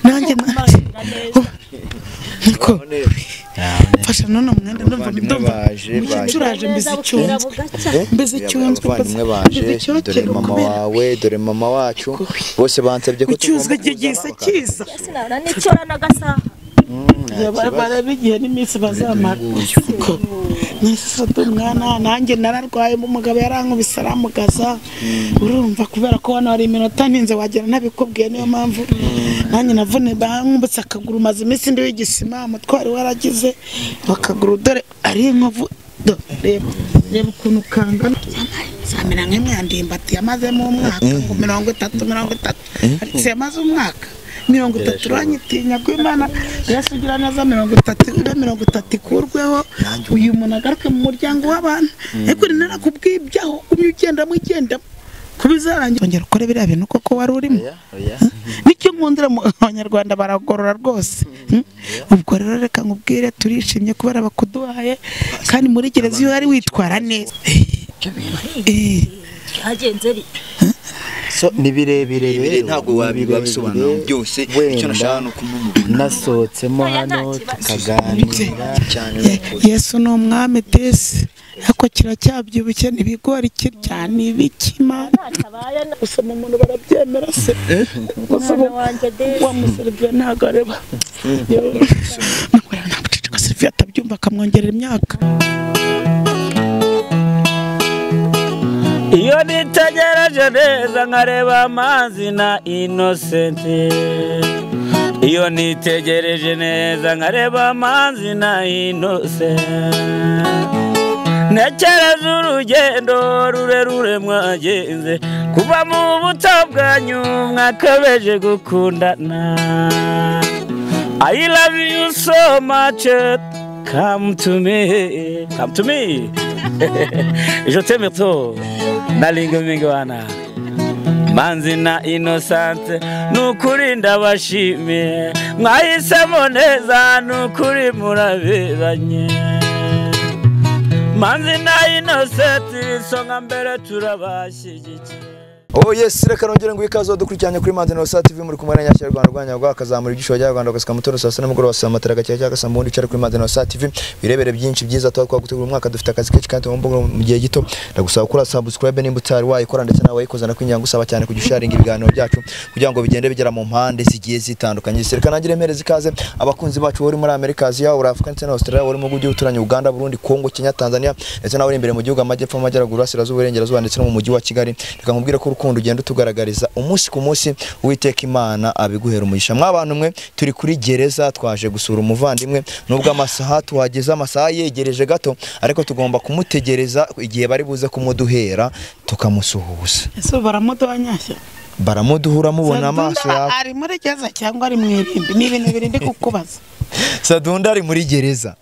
nanjye niko fasha none mwenda ndumva baje mbeze icyunzwe dore mama wawe dore mama wacu bose bansabye ko cyuzwe gigisa kiza sinara n'icora n'agasaha barabigiye n'iminsi bazamara nisoto mwana nanjye nararwaye mu mugabo yarankubise aramugaza urumva kubera ko hano hari iminota ntinze wagera ntabikubwiye niyo mpamvu nanjye navune bankubutse akaguru maze iminsi ndi w'igisima umutwari waragize bakaguru dore ari inkovu reba ukuntu kangana samira nk'imwe yandimbati yamazemo umwaka ngo 30 ariko yamaze umwaka 30 uranyitinya ko Imana yasugira neza 30 kurweho uyu muntu agaruke mu muryango w'abantu ariko narakubwibyaho umugenda kubizarangira ongera ukore biriya bintu koko wari urimo nicyo nkundira mu Abanyarwanda baragorora rwose ubwo rero reka nkubwire turishimye kubera bakuduhaye kandi muri gereza iyo ari witwara neza hagenze ri so ni birebire ntabwo wabisobanura byose icyo nashaka no kumumubona nasohotsemo hano tukaganira cyane Yesu no mwami tese ako kiracyabyibuke nibigori cyane ibikima usoma umuntu barabyemera se usoma wa muserviye ntagareba ntabwo Sylvia atabyumva akamwongerera imyaka iyo nitegereje neza nkareba amazi na Innocent iyo nitegereje neza nkareba amazi na Innocent nekereza urugendo rurerure mwagenze kuva mu buto bwanyu mwakabeje gukundana I love you so much come to me je t'aime trop nalingo mingwana manzi na Innocent nukuri ndabashimiye mwahisemo neza nukuri muraberanye manzi na Innocent songa mbere turabashyigikiye Oh yes, reka nongere ngo ikazo dukurikiranye kuri Manzi na Innocent TV muri kumwe na Nyashya Rwanda rwanya rwakazamura igisho cya Rwanda gasika mutoro saa 7 n'umugoroba saa matara cyangwa gasambundi cyari kuri Manzi na Innocent TV birebere byinshi byiza twagutegura umwaka dufite akazi kenshi kandi mu gihe gito ndagusaba kuri subscribe nimba utari wayikora ndetse nawe wayikoza na kwinyanga usaba cyane kujusharinga ibiganiro byacu kugira ngo bigende bigera mu mpande zigiye zitandukanye sereka nagire mpereza ikaze abakunzi bacu bari muri Amerika Asia Afrika ndetse na Australia bari mu gihugu uturanye Uganda Burundi Kongo Kenya Tanzania ndetse nawe imbere mu gihugu amajyepfo amajyaruguru asirazuba uburengerazuba ndetse no mu mujyi wa Kigali reka nkubwire ko urukundo ugenda tugaragariza umunsi ku munsi Uwiteka Imana abiguhera umugisha mwabantu mwe turi kuri gereza twaje gusura umuvandimwe nubwo amasaha tuhageze amasaha yegereje gato ariko tugomba kumutegereza igihe bari buze kumuduhera tukamusuhuza ese baramuduhanyashya baramuduhura mubona amaso yawe ari muri gereza cyangwa ari mwirimbi ni ibintu birinde kukubaza Sadunda ari muri gereza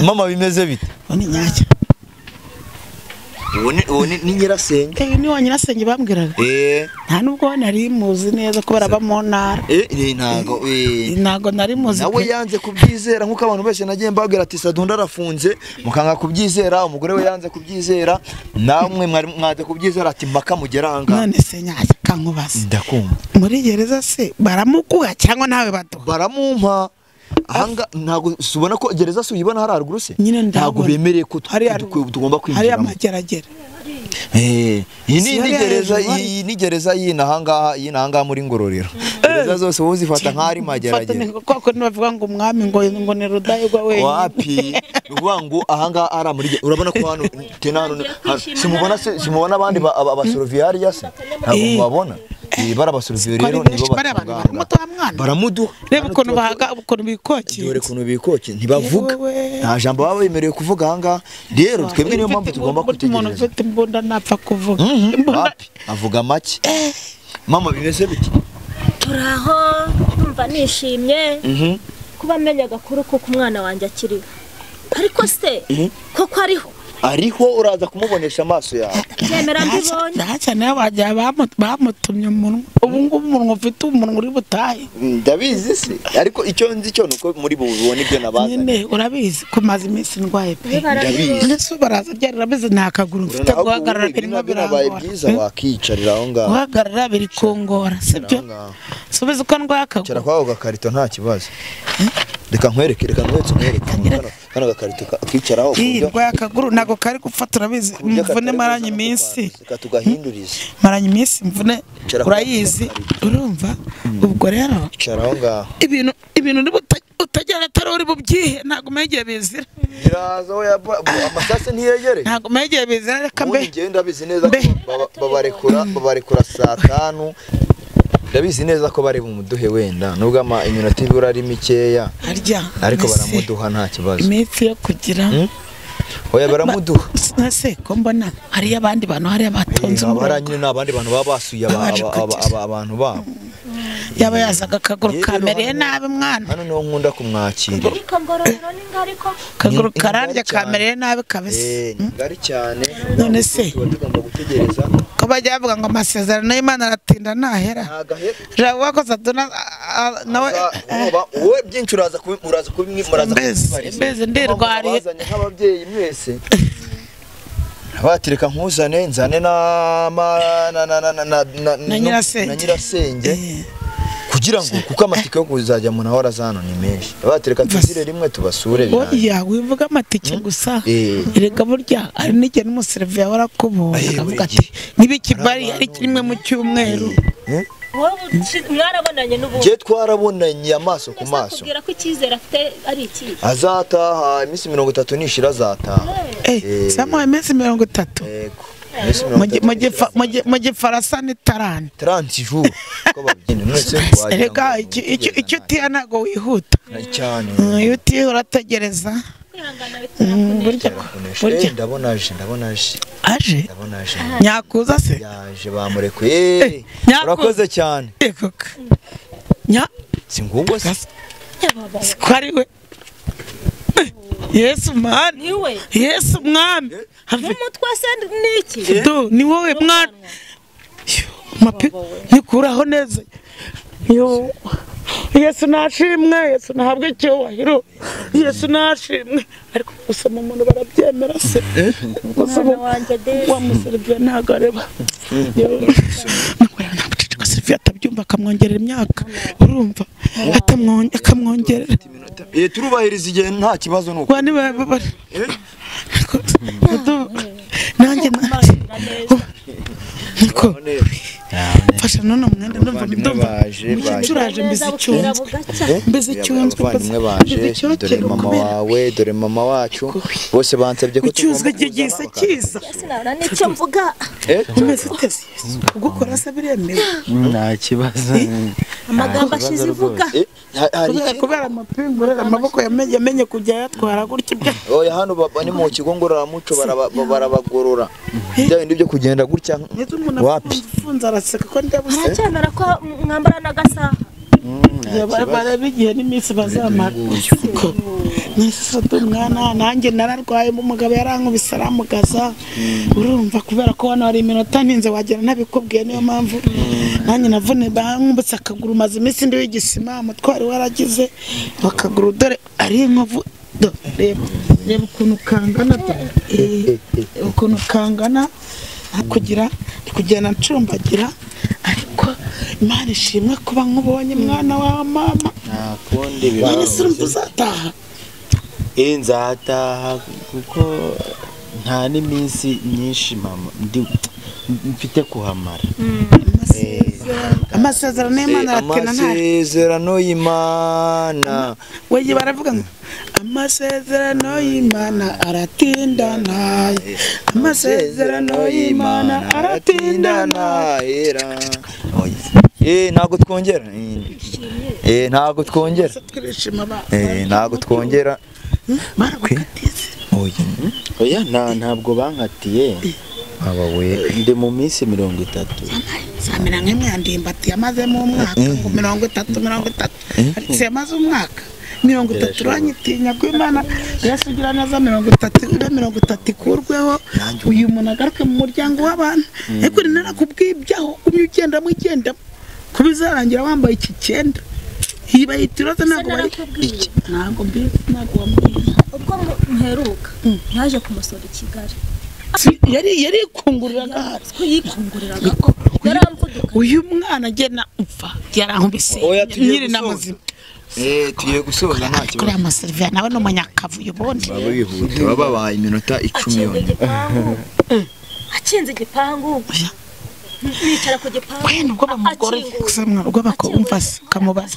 mama bimeze bite oni nyacya ni nyirasenge ni wa nyirasenge bambwiraga nta nubwo nari muzi neza ko baraba mu ntara ntago nari muzi nawe yanze kubyizera nkuko abantu bese nagiye mbabwira ati Sadunda arafunze mukanga kubyizera umugore we yanze kubyizera namwe mwaze kubyizera ati mpaka mugeranga none se nyacya kankubaza ndakumva muri gereza se baramukuha cyangwa nawe bato baramumpa ahanga ntago subona ko gereza se uyibona hari haruguru se ntago bemereye ko tugomba kwinjira hari amageragere iyi ni gereza y'inahanga muri Ngororero gereza zose wowe zifata nk'ari mageragere koko nibavuga ngo umwami ngo ni Rudahigwa we wapi uvuga ngo ahanga ara muri urabona ko hano tena hano simubona abandi abasurvivariya se ntabwo mubabona barabasuruviye rero nibo baramuduha reba ukuntu bahaga ukuntu bikokiye dore ukuntu bikokiye ntibavuga nta jambo baba bemerewe kuvuga ahanga rero twebwe niyo mpamvu tugomba kutegereza umuntu ufite imbunda napfa kuvuga avuga make mama bimeze bite turaho numva nishimye kuba menya gakuru ko umwana wanjye akiriho ariko se koko ariho ariho uraza kumubonesha amaso yawe. Nemera mbibonye. Ndaca nawe bajya bamutumye umunwa. Ubu ngubu umunwa ufite umunwa uri butahe. Ndabizi se ariko icyo nzi cyo nuko muri bubone ibyo nabazanye. Nyine urabizi kumaza iminsi ndwaye pe. Ndabizi. Ndetse baraza byarabize nta kaguru mfite guhagarara birimo birabaye byiza wakicarira aho ngaho. Guhagarara biri kongora sibyo. Subiza uko ndwaye akaguru. Cyara kwaho gakarito nta kibazo. Reka nkwereke kano gakarito akicaraho ndwaye akaguru nago kari gufata urabizi mvune maranye iminsi. Reka tugahinduriza. Maranye iminsi mvune urayizi urumva ubwo rero caraho ngaho. Ibintu utajyana tarori bubyihe ntago megiye bizira. Iraza oya amasase ntiyegere. Ntago megiye bizira reka mbe. Ngenda bizi neza ko babarekura saa 5. Ndabizi neza ko bari bumuduhe wenda nubwo iminota ibura ari mikeya ariko baramuduha nta kibazo. Iminsi yo kugira oya baramuduha. Nase ko mbona hari abandi bantu hari abatonze umurongo. Baranyine n'abandi bantu baba basuye abantu babo. Yaba yazaga akaguru kamereye nabi mwana. Hano niho nkunda kumwakira. Akaguru kararya kamereye nabi kabisa. Ngari cyane. None se tugomba gutegereza ko bajya bavuga ngo amasezerano y'Imana aratinda ntahera. Jawe wakoze atuna nawe wowe byinshi uraza kubimuraza. Mbeze ndirwariye nk'ababyeyi mwese. Abatireka nkuzane nzane na nyirasenge kugira ngo kuko amatike yo kuzajya mu nahora zano ni menshi. Abatireka tuzire rimwe tubasure biraje. Oya wivuga amatike gusa. Erega burya ari nige n'umuserviya warakubonye avuga ati nibiki bari ari kimwe mu cyumweru. Mwarabonanye n'ubu. Je twarabonanye amaso ku maso. Kugira ko ikizera afite ari iki? Azataha iminsi 30 nishira azataha. Samo iminsi 30. Yego. Mu gifaransa ni 30 jours ko babyine none se kwaje. Erega icyo tiya nago wihuta cyane. Iyo tiya urategereza. Burya ndabonaje aje nyakuza se yaje bamurekuye. Urakoze cyane. Singubwo se kwari we Yesu mwana Yesu mwami n'umutwe se niki ni wowe mwana mapi nikuraho neza yo Yesu nashimwe Yesu nahabwe icyubahiro Yesu nashimwe ariko gusoma umuntu barabyemera se gusoma wa muserviya ntagareba Sylvia atabyumva akamwongerera imyaka urumva akamwongerera turubahiriza igihe nta kibazo nuko kwani nanjye niko fasha none umwenda ndumva turaje mbizi cyunzwe dore mama wawe dore mama wacu bose bansabye ko cyuzwe gigise kiza sinara nicyo mvuga umeze utese gukora se biremewe nta kibazo amagambo ashize ivuga kubera amapingu amaboko yamenye kujya yatwara gutya oya hano bani mu kigo ngororamuco barabagorora bindi byo kugenda gutya wapi funza araseka ko ndabuze aracyemera ko mwambara n'agasaha barabigiye n'iminsi bazamara nese umwana nanjye nararwaye mu mugabo yarankubise aramugaza urumva kubera ko hano hari iminota ntinze wagera ntabikubwiye niyo mpamvu nanjye navune bankubise akaguru maze iminsi ndi w'igisima umutwari waragize bakaguru dore ari inkovu reba ukuntu kangana ukuntu kangana kugira kugenda ncumbagira ariko Imana ishimwe kuba nkubonye mwana wa mama nakundi bibana surumva uzataha nzataha kuko nta n'iminsi myinshi mama mfite kuhamara amasezerano y'Imana aratina nta amasezerano y'Imana weye baravuga ngo amasezerano y'Imana aratinda ntaye amasezerano y'Imana aratinda ntaye ntago twongera ntago twongera ntago twongera oya ntabwo bankatiye abawe ndi mu minsi 30 samira nk'imwe yandimbati yamaze mu mwaka ngo 30 ariko yamaze umwaka 30 uranyitinya ko Imana yasugira neza 30 ikurweho uyu muntu agaruke mu muryango w'abantu ariko narakubwibyaho umugenda mugenda kubizarangira wambaye iki cyenda hiba itiroza ntago bari ntago mbizi ntago wambwiye ubwo muheruka yaje kumusora i Kigali yari ikunguriraga ko yikunguriraga ko yaramvuduka uyu mwana agena upfa yarankubise nyiri na muzima tugiye gusoza nta kibazo kuri amaserviya nawe no manyakavuye ubundi baba bihuta baba iminota 10 yonyine akinze igipangu nicara ku gipangu ubwo bamugore kusemwa ubwo bakumva kamubaza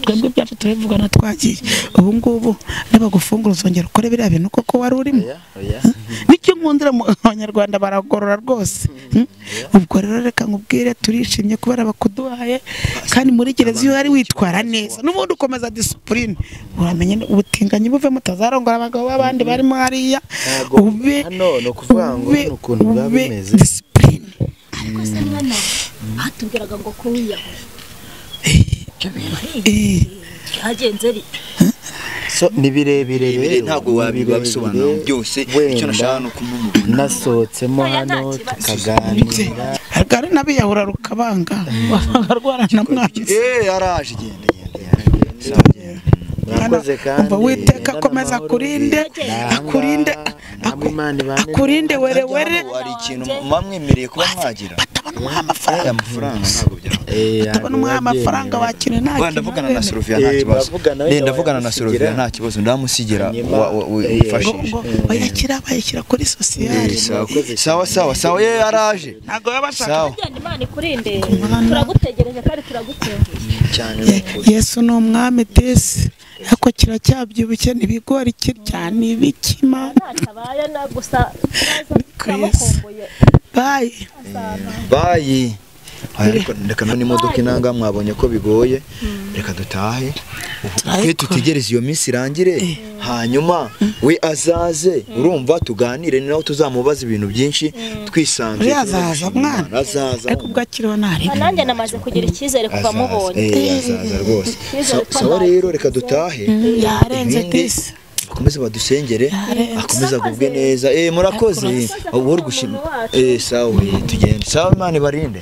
twebwe byacu turivugana twagiye ubu ngubu nabagufungura uzongera ukore biriya bintu koko wari urimo nicyo nkundira mu Banyarwanda baragorora rwose ubwo rero reka nkubwire turishimye kubera bakuduhaye kandi muri gereza iyo ari witwara neza n'ubundi ukomeza discipline uramenye ubutinganyi buve mutazarongora abagabo b'abandi barimo hariya ube hano no kuvuga ngo ukuntu babimeze discipline kose mwana hatubwiraga ngo ko wiyaho hagenze rite so ni birebire ntabwo wabisobanura byose icyo nashaka no kumumubona nasohotsemo hano tukaganira hari nabiyahura rukabanga bagarwarana mwakise araje genda mwakoze kandi witeka komeza akurinde were hari ikintu mwamwemereye kuba mwagira batabona amafaranga ntabwo batabona amafaranga bakire nta kintu ndavugana na Sylvia nta kibazo ndavugana na Sylvia nta kibazo ndamusigira wifashisha bayashyira kuri sociale sawa ye araje ntago yabashaka Imana ikurinde turagutegereje kandi turagutegereje cyane Yesu ni umwami tese ako kiracyabyibushye nibigori cyane ibikima ntabaye na gusa turamukomboye bye reka none imodoka inanga mwabonye ko bigoye reka dutahe twe tutegereze iyo minsi irangire hanyuma we azaze urumva tuganire ni naho tuzamubaza ibintu byinshi twisanze azaza mwana azaza ariko bwakiriwe nari nanjye namaze kugira icyizere kuva mubonye azaza rwose sawa rero reka dutahe yarenze tese akomeze badusengere akomeza kugubwe neza murakoze ubu gushima sawa tugende sawa Imana ibarinde